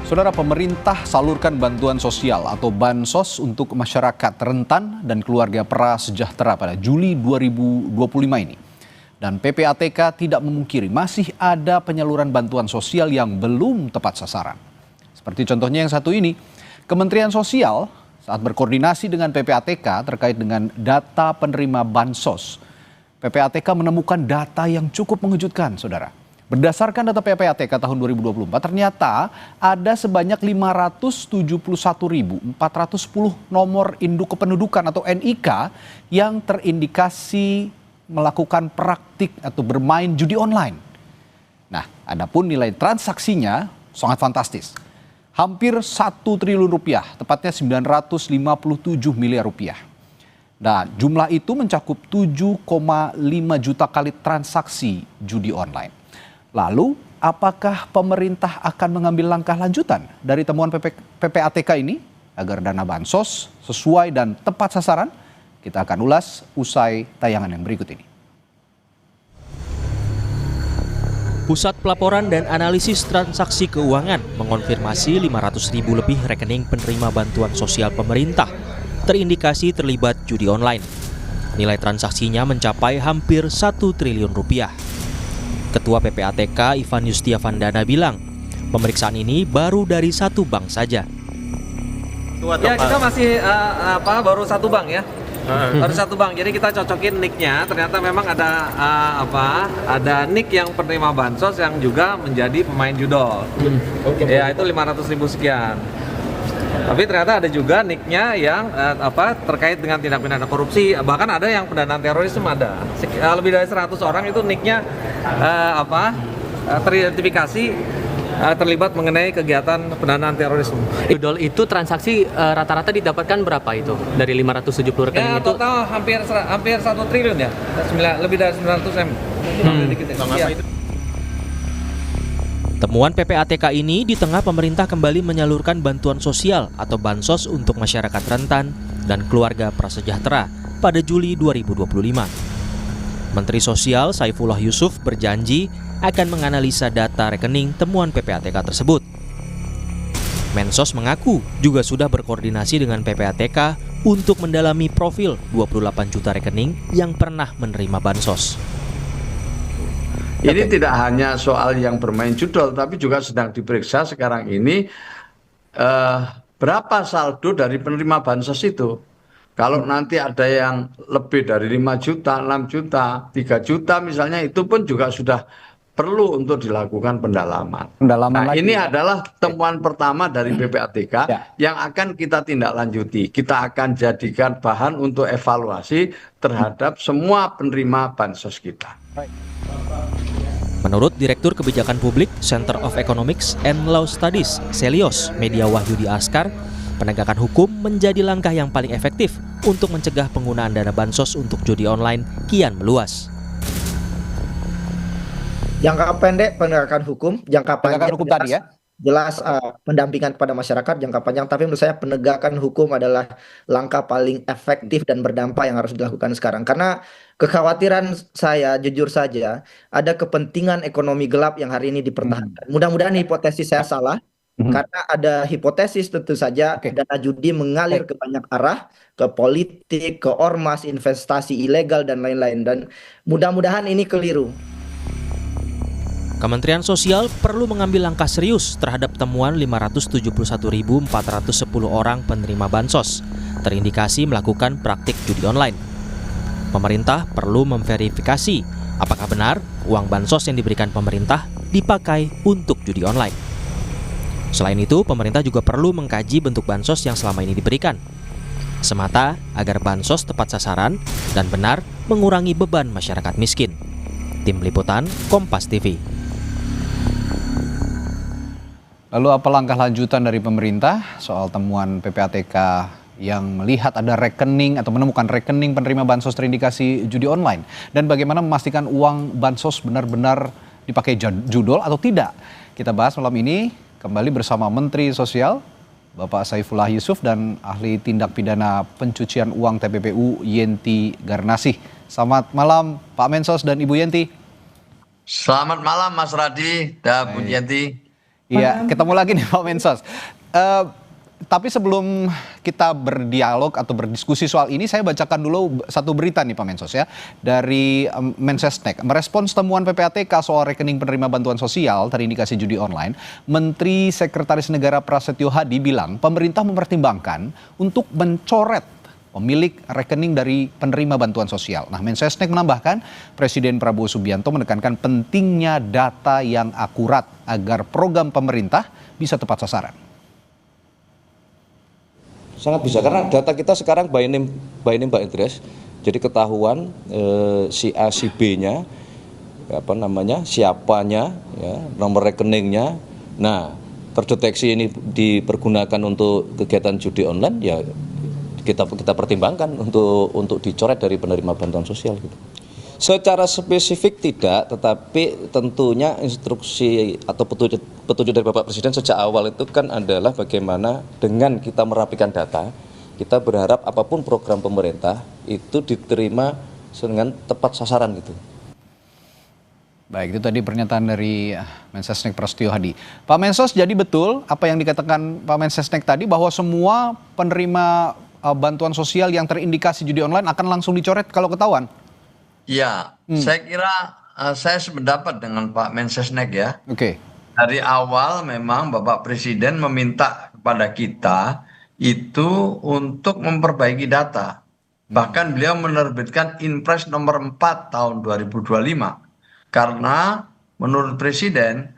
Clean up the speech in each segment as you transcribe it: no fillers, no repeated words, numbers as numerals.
Saudara, pemerintah salurkan bantuan sosial atau bansos untuk masyarakat rentan dan keluarga prasejahtera pada Juli 2025 ini. Dan PPATK tidak memungkiri masih ada penyaluran bantuan sosial yang belum tepat sasaran. Seperti contohnya yang satu ini, Kementerian Sosial saat berkoordinasi dengan PPATK terkait dengan data penerima bansos. PPATK menemukan data yang cukup mengejutkan, saudara. Berdasarkan data PPATK tahun 2024, ternyata ada sebanyak 571.410 nomor induk kependudukan atau NIK yang terindikasi melakukan praktik atau bermain judi online. Nah, adapun nilai transaksinya sangat fantastis. Hampir 1 triliun rupiah, tepatnya 957 miliar rupiah. Nah, jumlah itu mencakup 7,5 juta kali transaksi judi online. Lalu, apakah pemerintah akan mengambil langkah lanjutan dari temuan PPATK ini agar dana bansos sesuai dan tepat sasaran? Kita akan ulas usai tayangan yang berikut ini. Pusat Pelaporan dan Analisis Transaksi Keuangan mengonfirmasi 500.000 lebih rekening penerima bantuan sosial pemerintah terindikasi terlibat judi online. Nilai transaksinya mencapai hampir 1 triliun rupiah. Ketua PPATK Ivan Yustiavandana bilang, pemeriksaan ini baru dari satu bank saja. Ya, kita masih baru satu bank ya. Baru satu bank. Jadi kita cocokin nicknya. Ternyata memang ada ada nick yang penerima bansos yang juga menjadi pemain judol. Ya, itu 500.000 sekian. Tapi ternyata ada juga nicknya yang terkait dengan tindak pidana korupsi, bahkan ada yang pendanaan terorisme ada. Lebih dari 100 orang itu nicknya teridentifikasi terlibat mengenai kegiatan pendanaan terorisme. Judol itu transaksi rata-rata didapatkan berapa itu dari 570 rekening itu? Total hampir 1 triliun ya, lebih dari 900 M. Temuan PPATK ini di tengah pemerintah kembali menyalurkan bantuan sosial atau bansos untuk masyarakat rentan dan keluarga prasejahtera pada Juli 2025. Menteri Sosial Saifullah Yusuf berjanji akan menganalisa data rekening temuan PPATK tersebut. Mensos mengaku juga sudah berkoordinasi dengan PPATK untuk mendalami profil 28 juta rekening yang pernah menerima bansos. Ini tidak hanya soal yang bermain judol, tapi juga sedang diperiksa sekarang ini berapa saldo dari penerima bansos itu. Kalau nanti ada yang lebih dari 5 juta, 6 juta, 3 juta misalnya, itu pun juga sudah perlu untuk dilakukan pendalaman. Nah, ini adalah temuan pertama dari PPATK yang akan kita tindak lanjuti. Kita akan jadikan bahan untuk evaluasi terhadap semua penerima bansos kita. Menurut Direktur Kebijakan Publik Center of Economics and Law Studies, Selios Media Wahyudi Askar, penegakan hukum menjadi langkah yang paling efektif untuk mencegah penggunaan dana bansos untuk judi online kian meluas. Jangka pendek penegakan hukum, jangka panjang hukum tadi ya. Jelas pendampingan kepada masyarakat jangka panjang, tapi menurut saya penegakan hukum adalah langkah paling efektif dan berdampak yang harus dilakukan sekarang. Karena kekhawatiran saya, jujur saja, ada kepentingan ekonomi gelap yang hari ini dipertahankan. Mudah-mudahan hipotesis saya salah, karena ada hipotesis tentu saja dana judi mengalir ke banyak arah, ke politik, ke ormas, investasi ilegal, dan lain-lain. Dan mudah-mudahan ini keliru. Kementerian Sosial perlu mengambil langkah serius terhadap temuan 571.410 orang penerima bansos terindikasi melakukan praktik judi online. Pemerintah perlu memverifikasi apakah benar uang bansos yang diberikan pemerintah dipakai untuk judi online. Selain itu, pemerintah juga perlu mengkaji bentuk bansos yang selama ini diberikan, semata agar bansos tepat sasaran dan benar mengurangi beban masyarakat miskin. Tim Liputan Kompas TV. Lalu apa langkah lanjutan dari pemerintah soal temuan PPATK yang melihat ada rekening atau menemukan rekening penerima bansos terindikasi judi online? Dan bagaimana memastikan uang bansos benar-benar dipakai judol atau tidak? Kita bahas malam ini kembali bersama Menteri Sosial Bapak Saifullah Yusuf dan ahli tindak pidana pencucian uang TPPU Yenti Garnasih. Selamat malam Pak Mensos dan Ibu Yenti. Selamat malam Mas Radi dan Bu Yenti. Iya, ketemu lagi nih Pak Mensos. Eh, tapi sebelum kita berdialog atau berdiskusi soal ini, saya bacakan dulu satu berita nih Pak Mensos ya. Dari Mensesnek, merespons temuan PPATK soal rekening penerima bantuan sosial terindikasi judi online, Menteri Sekretaris Negara Prasetyo Hadi bilang pemerintah mempertimbangkan untuk mencoret pemilik rekening dari penerima bantuan sosial. Nah, Mensesnek menambahkan, Presiden Prabowo Subianto menekankan pentingnya data yang akurat agar program pemerintah bisa tepat sasaran. Sangat bisa, karena data kita sekarang by name by address, jadi ketahuan si A si B-nya, siapanya, ya, nomor rekeningnya. Nah, terdeteksi ini dipergunakan untuk kegiatan judi online, ya kita pertimbangkan untuk dicoret dari penerima bantuan sosial gitu. Secara spesifik tidak, tetapi tentunya instruksi atau petunjuk dari Bapak Presiden sejak awal itu kan adalah bagaimana dengan kita merapikan data, kita berharap apapun program pemerintah itu diterima dengan tepat sasaran gitu. Baik, itu tadi pernyataan dari Mensesnek Prasetyo Hadi. Pak Mensos, jadi betul apa yang dikatakan Pak Mensesnek tadi bahwa semua penerima bantuan sosial yang terindikasi judi online akan langsung dicoret kalau ketahuan? Ya, saya kira saya sependapat dengan Pak Mensesnek ya. Oke. Dari awal memang Bapak Presiden meminta kepada kita itu untuk memperbaiki data. Bahkan beliau menerbitkan Inpres nomor 4 tahun 2025. Karena menurut Presiden,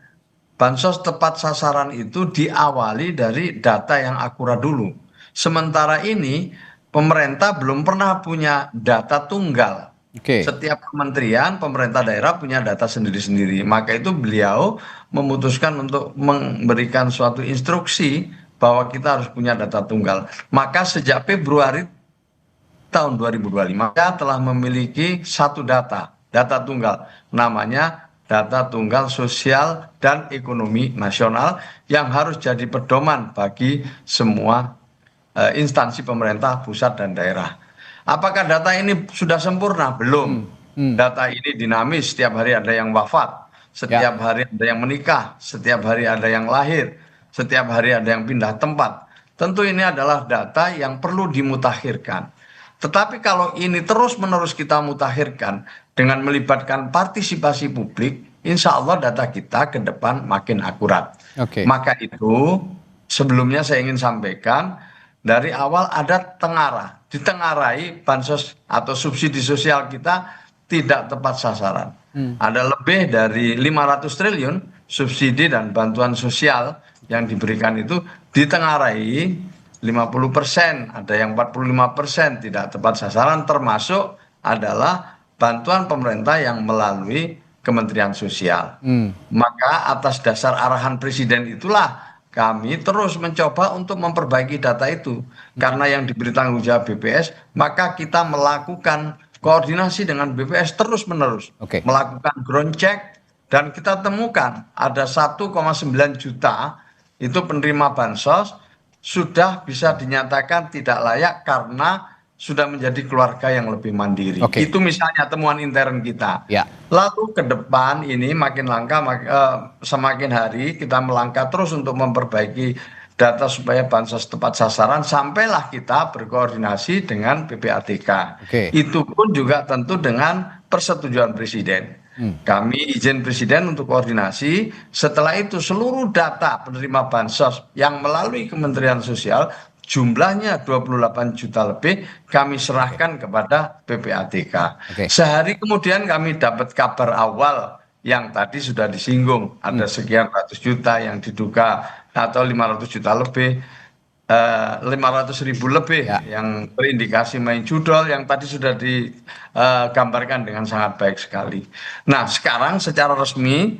bansos tepat sasaran itu diawali dari data yang akurat dulu. Sementara ini pemerintah belum pernah punya data tunggal. Setiap kementerian, pemerintah daerah punya data sendiri-sendiri. Maka itu beliau memutuskan untuk memberikan suatu instruksi bahwa kita harus punya data tunggal. Maka sejak Februari tahun 2025 kita telah memiliki satu data tunggal. Namanya data tunggal sosial dan ekonomi nasional yang harus jadi pedoman bagi semua instansi pemerintah pusat dan daerah. Apakah data ini sudah sempurna? Belum. Data ini dinamis, setiap hari ada yang wafat, setiap hari ada yang menikah, setiap hari ada yang lahir, setiap hari ada yang pindah tempat. Tentu ini adalah data yang perlu dimutakhirkan. Tetapi kalau ini terus-menerus kita mutakhirkan dengan melibatkan partisipasi publik, insya Allah data kita ke depan makin akurat. Maka itu sebelumnya saya ingin sampaikan, dari awal ada tengara, ditengarai bansos atau subsidi sosial kita tidak tepat sasaran. Ada lebih dari 500 triliun subsidi dan bantuan sosial yang diberikan itu ditengarai 50%, ada yang 45% tidak tepat sasaran, termasuk adalah bantuan pemerintah yang melalui Kementerian Sosial. Maka atas dasar arahan Presiden itulah kami terus mencoba untuk memperbaiki data itu. Karena yang diberi tanggung jawab BPS, maka kita melakukan koordinasi dengan BPS terus-menerus. Melakukan ground check, dan kita temukan ada 1,9 juta itu penerima bansos sudah bisa dinyatakan tidak layak karena sudah menjadi keluarga yang lebih mandiri. Itu misalnya temuan intern kita. Lalu ke depan ini makin langka, semakin hari kita melangkah terus untuk memperbaiki data supaya bansos tepat sasaran, sampailah kita berkoordinasi dengan PPATK. Itu pun juga tentu dengan persetujuan Presiden. Kami izin Presiden untuk koordinasi, setelah itu seluruh data penerima bansos yang melalui Kementerian Sosial jumlahnya 28 juta lebih kami serahkan kepada PPATK. Sehari kemudian kami dapat kabar awal yang tadi sudah disinggung, ada sekian ratus juta yang diduga atau 500 juta lebih, 500 ribu lebih yang terindikasi main judol yang tadi sudah digambarkan dengan sangat baik sekali. Nah, sekarang secara resmi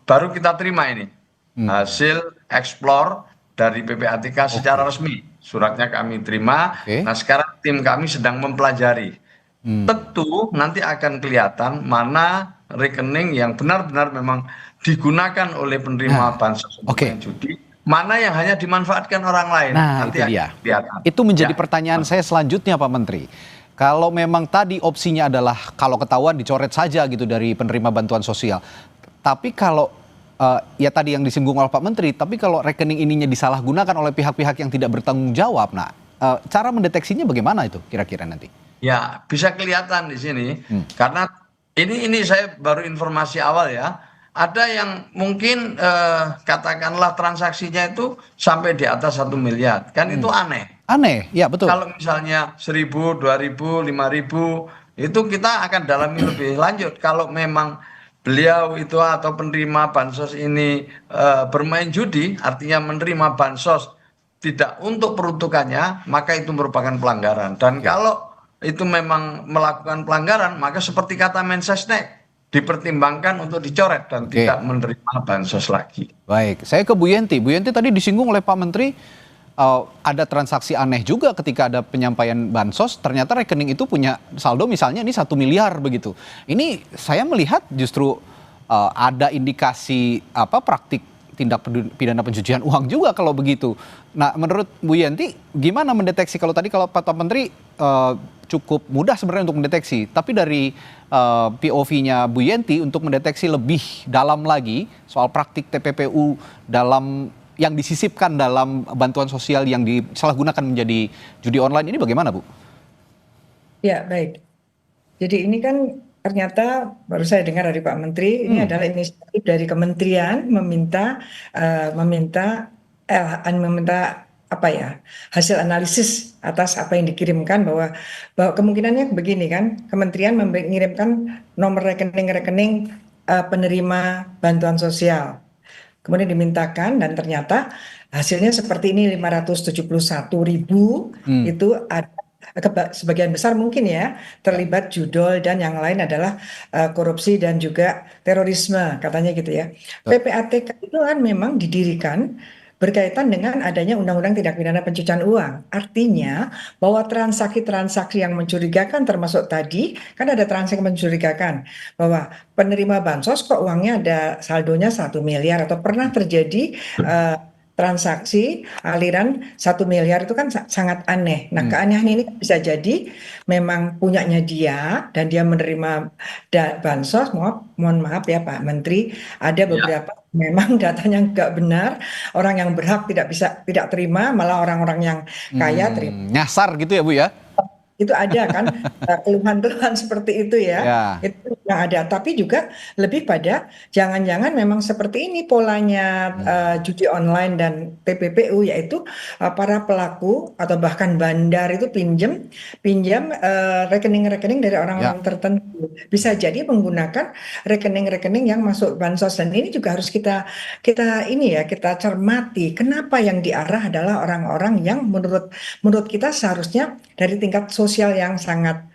baru kita terima ini hasil explore dari PPATK secara resmi. Suratnya kami terima. Nah, sekarang tim kami sedang mempelajari. Tentu nanti akan kelihatan mana rekening yang benar-benar memang digunakan oleh penerima bansos untuk judi, mana yang hanya dimanfaatkan orang lain. Nah, nanti itu dia. kelihatan. Itu menjadi pertanyaan saya selanjutnya, Pak Menteri. Kalau memang tadi opsinya adalah kalau ketahuan dicoret saja gitu dari penerima bantuan sosial. Tapi kalau ya tadi yang disinggung oleh Pak Menteri, tapi kalau rekening ininya disalahgunakan oleh pihak-pihak yang tidak bertanggung jawab, nah cara mendeteksinya bagaimana itu kira-kira nanti? Ya, bisa kelihatan di sini karena ini saya baru informasi awal ya. Ada yang mungkin katakanlah transaksinya itu sampai di atas 1 miliar, kan itu aneh. Aneh, ya betul. Kalau misalnya 1.000, 2.000, 5.000 itu kita akan dalami lebih lanjut. Kalau memang beliau itu atau penerima bansos ini bermain judi, artinya menerima bansos tidak untuk peruntukannya, maka itu merupakan pelanggaran. Dan kalau itu memang melakukan pelanggaran, maka seperti kata Mensesnek, dipertimbangkan untuk dicoret dan tidak menerima bansos lagi. Baik, saya ke Bu Yenti. Bu Yenti tadi disinggung oleh Pak Menteri, ada transaksi aneh juga ketika ada penyampaian bansos, ternyata rekening itu punya saldo misalnya ini 1 miliar begitu. Ini saya melihat justru ada indikasi praktik tindak pidana pencucian uang juga kalau begitu. Nah, menurut Bu Yenti gimana mendeteksi, kalau tadi kalau Pak Menteri cukup mudah sebenarnya untuk mendeteksi, tapi dari POV-nya Bu Yenti untuk mendeteksi lebih dalam lagi soal praktik TPPU dalam yang disisipkan dalam bantuan sosial yang disalahgunakan menjadi judi online ini bagaimana, Bu? Ya, baik. Jadi ini kan ternyata baru saya dengar dari Pak Menteri, ini adalah inisiatif dari kementerian meminta hasil analisis atas apa yang dikirimkan, bahwa kemungkinannya begini kan, kementerian mengirimkan nomor rekening penerima bantuan sosial, kemudian dimintakan dan ternyata hasilnya seperti ini, 571.000 itu ada sebagian besar mungkin ya terlibat judol dan yang lain adalah korupsi dan juga terorisme katanya gitu ya. PPATK itu kan memang didirikan berkaitan dengan adanya Undang-Undang Tindak Pidana Pencucian Uang. Artinya bahwa transaksi-transaksi yang mencurigakan, termasuk tadi kan ada transaksi mencurigakan bahwa penerima bansos kok uangnya ada saldonya 1 miliar atau pernah terjadi transaksi aliran 1 miliar, itu kan sangat aneh. Nah, keanehan ini bisa jadi memang punyanya dia dan dia menerima bansos. Mohon maaf ya Pak Menteri, ada beberapa memang datanya nggak benar, orang yang berhak tidak terima, malah orang-orang yang kaya terima. Nyasar gitu ya Bu ya? Itu ada kan keluhan-keluhan seperti itu ya. Itu yang ada, tapi juga lebih pada jangan-jangan memang seperti ini polanya judi online dan TPPU, yaitu para pelaku atau bahkan bandar itu pinjam rekening-rekening dari orang-orang tertentu, bisa jadi menggunakan rekening-rekening yang masuk bansos. Dan ini juga harus kita cermati, kenapa yang diarah adalah orang-orang yang menurut kita seharusnya dari tingkat sosial yang sangat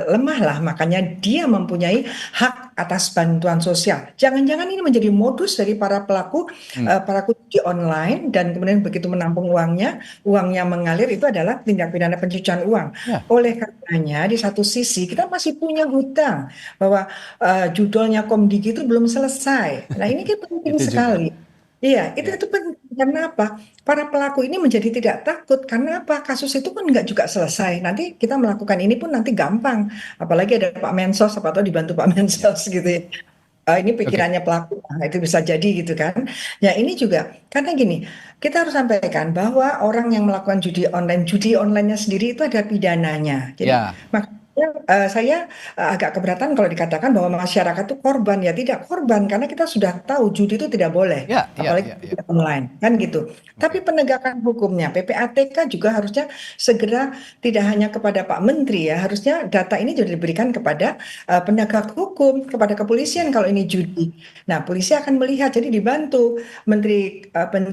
lemah lah, makanya dia mempunyai hak atas bantuan sosial. Jangan-jangan ini menjadi modus dari para pelaku judi online, dan kemudian begitu menampung uangnya mengalir, itu adalah tindak pidana pencucian uang. Oleh karenanya di satu sisi kita masih punya hutang bahwa judulnya Komdigi itu belum selesai. Nah, ini kan penting sekali. Iya, itu penting. Karena apa? Para pelaku ini menjadi tidak takut. Karena apa? Kasus itu kan nggak juga selesai. Nanti kita melakukan ini pun nanti gampang. Apalagi ada Pak Mensos, atau dibantu Pak Mensos gitu ya. Ini pikirannya pelaku, itu bisa jadi gitu kan. Ya, ini juga karena gini, kita harus sampaikan bahwa orang yang melakukan judi online-nya sendiri itu ada pidananya. Jadi makanya saya agak keberatan kalau dikatakan bahwa masyarakat itu korban. Ya, tidak korban, karena kita sudah tahu judi itu tidak boleh, apalagi judi online kan gitu. Tapi penegakan hukumnya, PPATK juga harusnya segera, tidak hanya kepada Pak Menteri ya, harusnya data ini juga diberikan kepada penegak hukum, kepada kepolisian kalau ini judi. Nah, polisi akan melihat, jadi dibantu Menteri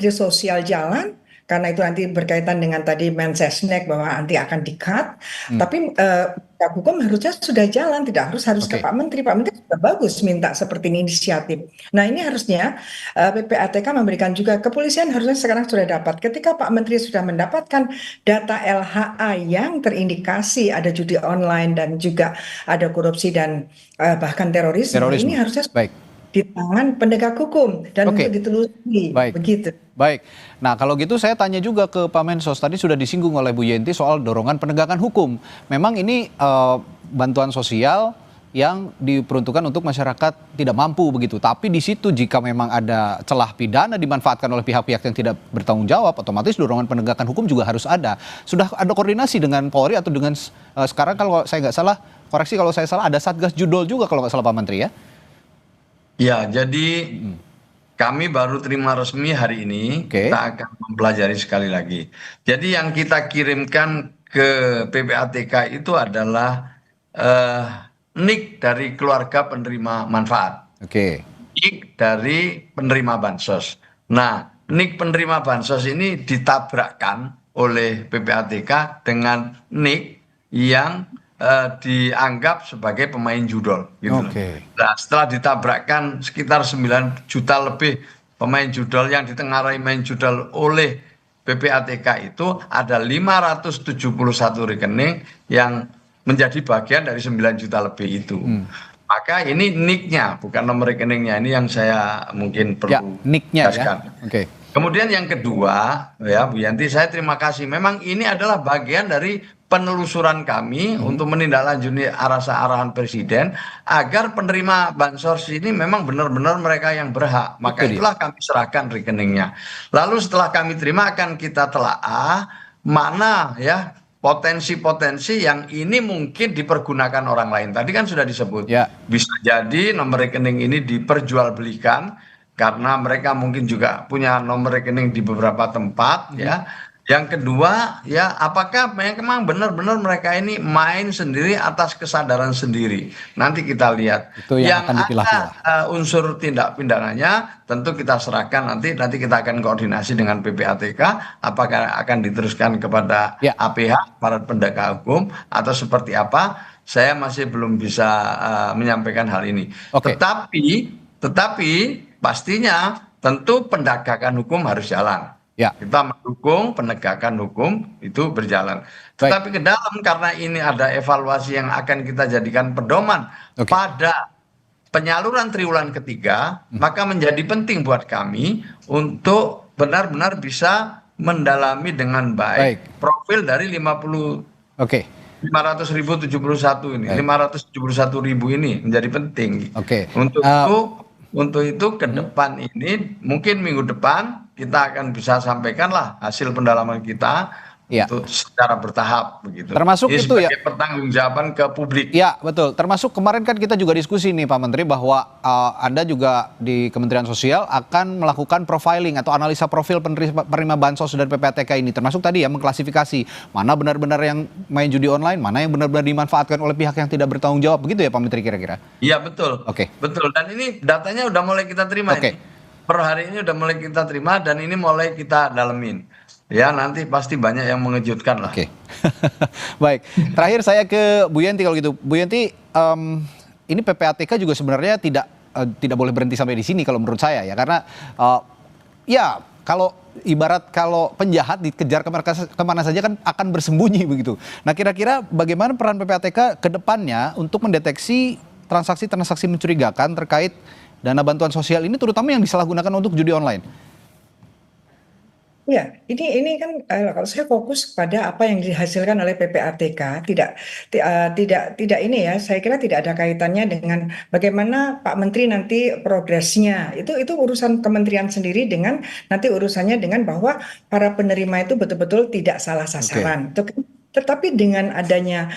Sosial jalan, karena itu nanti berkaitan dengan tadi Mensesnek bahwa nanti akan di-cut, tapi hukum harusnya sudah jalan, tidak harus ke Pak Menteri. Pak Menteri sudah bagus minta seperti ini inisiatif. Nah, ini harusnya PPATK memberikan juga, kepolisian harusnya sekarang sudah dapat. Ketika Pak Menteri sudah mendapatkan data LHA yang terindikasi ada judi online dan juga ada korupsi dan bahkan terorisme. Ini harusnya di tangan penegak hukum dan untuk ditelusuri. Begitu. Baik. Nah, kalau gitu saya tanya juga ke Pak Mensos. Tadi sudah disinggung oleh Bu Yenti soal dorongan penegakan hukum. Memang ini bantuan sosial yang diperuntukkan untuk masyarakat tidak mampu begitu. Tapi di situ jika memang ada celah pidana dimanfaatkan oleh pihak-pihak yang tidak bertanggung jawab, otomatis dorongan penegakan hukum juga harus ada. Sudah ada koordinasi dengan Polri atau dengan sekarang kalau saya nggak salah, koreksi kalau saya salah, ada Satgas Judol juga kalau nggak salah Pak Menteri ya? Ya, jadi kami baru terima resmi hari ini. Oke. Kita akan mempelajari sekali lagi. Jadi yang kita kirimkan ke PPATK itu adalah NIK dari keluarga penerima manfaat. Oke. NIK dari penerima bansos. Nah, NIK penerima bansos ini ditabrakkan oleh PPATK dengan NIK yang dianggap sebagai pemain judol gitu. Oke. Nah, setelah ditabrakkan sekitar 9 juta lebih pemain judol yang ditengarai main judol oleh PPATK itu ada 571 rekening yang menjadi bagian dari 9 juta lebih itu. Maka ini NIK-nya, bukan nomor rekeningnya. Ini yang saya mungkin Ya, perlu NIK-nya ya. jelaskan. Oke. Kemudian yang kedua, ya Bu Yanti, saya terima kasih. Memang ini adalah bagian dari penelusuran kami untuk menindaklanjuti arahan Presiden agar penerima bansos ini memang benar-benar mereka yang berhak. Maka Itu dia. itulah kami serahkan rekeningnya. Lalu setelah kami terima akan kita telaah mana ya potensi-potensi yang ini mungkin dipergunakan orang lain. Tadi kan sudah disebut. Ya. Bisa jadi nomor rekening ini diperjualbelikan karena mereka mungkin juga punya nomor rekening di beberapa tempat ya. Yang kedua ya apakah memang benar-benar mereka ini main sendiri atas kesadaran sendiri. Nanti kita lihat. Itu yang akan dipilah-pilah. Ada unsur tindak pidananya tentu kita serahkan nanti kita akan koordinasi dengan PPATK apakah akan diteruskan kepada Ya. APH para penegak hukum atau seperti apa. Saya masih belum bisa menyampaikan hal ini. Oke. Tetapi pastinya tentu penegakan hukum harus jalan. Ya. Kita mendukung penegakan hukum itu berjalan. Tetapi ke dalam karena ini ada evaluasi yang akan kita jadikan pedoman Oke. pada penyaluran triwulan ketiga, maka menjadi penting buat kami untuk benar-benar bisa mendalami dengan baik profil dari 50 Oke. 500.071 ini, 571.000 ini menjadi penting. Oke. Untuk itu ke depan ini mungkin minggu depan kita akan bisa sampaikanlah hasil pendalaman kita Ya. untuk secara bertahap begitu. Termasuk ini itu ya. sebagai pertanggungjawaban ke publik. Ya, betul. Termasuk kemarin kan kita juga diskusi nih Pak Menteri bahwa Anda juga di Kementerian Sosial akan melakukan profiling atau analisa profil penerima bansos dari PPATK ini. Termasuk tadi ya mengklasifikasi mana benar-benar yang main judi online, mana yang benar-benar dimanfaatkan oleh pihak yang tidak bertanggung jawab. Begitu ya Pak Menteri kira-kira? Iya betul. Oke. Betul. Dan ini datanya udah mulai kita terima Oke. ini. Per hari ini udah mulai kita terima dan ini mulai kita dalemin. Ya nanti pasti banyak yang mengejutkan lah. Oke. Baik. Terakhir saya ke Bu Yanti kalau gitu. Bu Yanti, ini PPATK juga sebenarnya tidak boleh berhenti sampai di sini kalau menurut saya ya, karena ya kalau penjahat dikejar kemana saja kan akan bersembunyi begitu. Nah kira-kira bagaimana peran PPATK ke depannya untuk mendeteksi transaksi-transaksi mencurigakan terkait dana bantuan sosial ini, terutama yang disalahgunakan untuk judi online? Ya, ini kan kalau saya fokus pada apa yang dihasilkan oleh PPATK, tidak ini ya, saya kira tidak ada kaitannya dengan bagaimana Pak Menteri nanti progresnya. Itu urusan kementerian sendiri dengan nanti urusannya dengan bahwa para penerima itu betul-betul tidak salah sasaran. Itu kan. Tetapi dengan adanya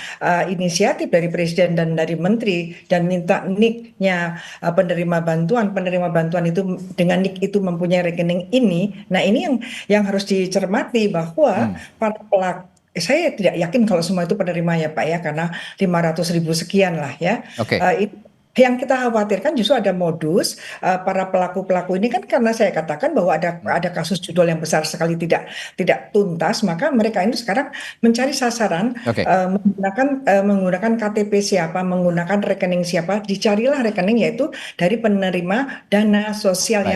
inisiatif dari Presiden dan dari Menteri dan minta NIK-nya penerima bantuan itu dengan NIK itu mempunyai rekening ini. Nah ini yang harus dicermati bahwa para pelaku, saya tidak yakin kalau semua itu penerima ya Pak ya, karena 500.000 sekian lah ya. Oke. Yang kita khawatirkan justru ada modus para pelaku-pelaku ini kan, karena saya katakan bahwa ada kasus judul yang besar sekali tidak tuntas, maka mereka ini sekarang mencari sasaran menggunakan KTP siapa, menggunakan rekening siapa, dicarilah rekening yaitu dari penerima dana sosial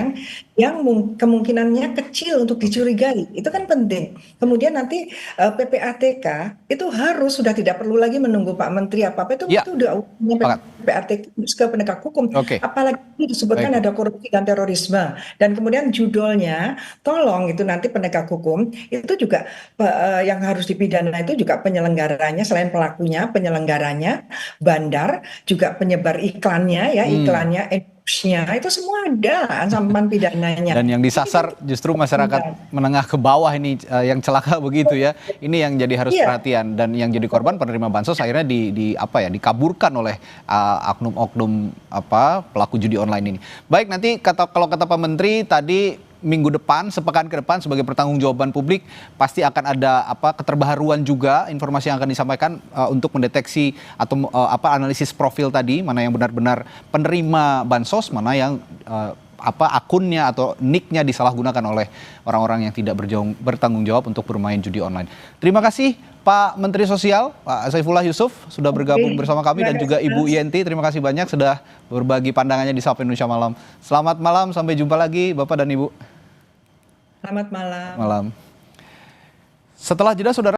yang kemungkinannya kecil untuk dicurigai. Itu kan penting. Kemudian nanti PPATK itu harus sudah tidak perlu lagi menunggu Pak Menteri apa-apa, itu Ya, udah sepakat. PPATK ke penegak hukum. Oke. Apalagi disebutkan Baik. ada korupsi dan terorisme. Dan kemudian judulnya, tolong itu nanti penegak hukum itu juga yang harus dipidana itu juga penyelenggaranya, selain pelakunya, penyelenggaranya, bandar, juga penyebar iklannya, ya iklannya, endorse-nya, itu semua ada ancaman pidananya. Dan yang disasar justru masyarakat menengah ke bawah ini yang celaka begitu ya. Ini yang jadi harus perhatian, dan yang jadi korban penerima bansos akhirnya dikaburkan oleh oknum-oknum pelaku judi online ini. Baik, nanti kalau kata Pak Menteri tadi, minggu depan, sepekan ke depan sebagai pertanggungjawaban publik pasti akan ada keterbaharuan juga informasi yang akan disampaikan untuk mendeteksi atau analisis profil tadi, mana yang benar-benar penerima bansos, mana yang akunnya atau nicknya disalahgunakan oleh orang-orang yang tidak bertanggung jawab untuk bermain judi online. Terima kasih Pak Menteri Sosial, Pak Saifullah Yusuf, sudah bergabung bersama kami, dan juga Ibu Yenti, terima kasih banyak sudah berbagi pandangannya di Sapa Indonesia Malam. Selamat malam, sampai jumpa lagi Bapak dan Ibu. Selamat malam. Malam. Setelah jeda, saudara.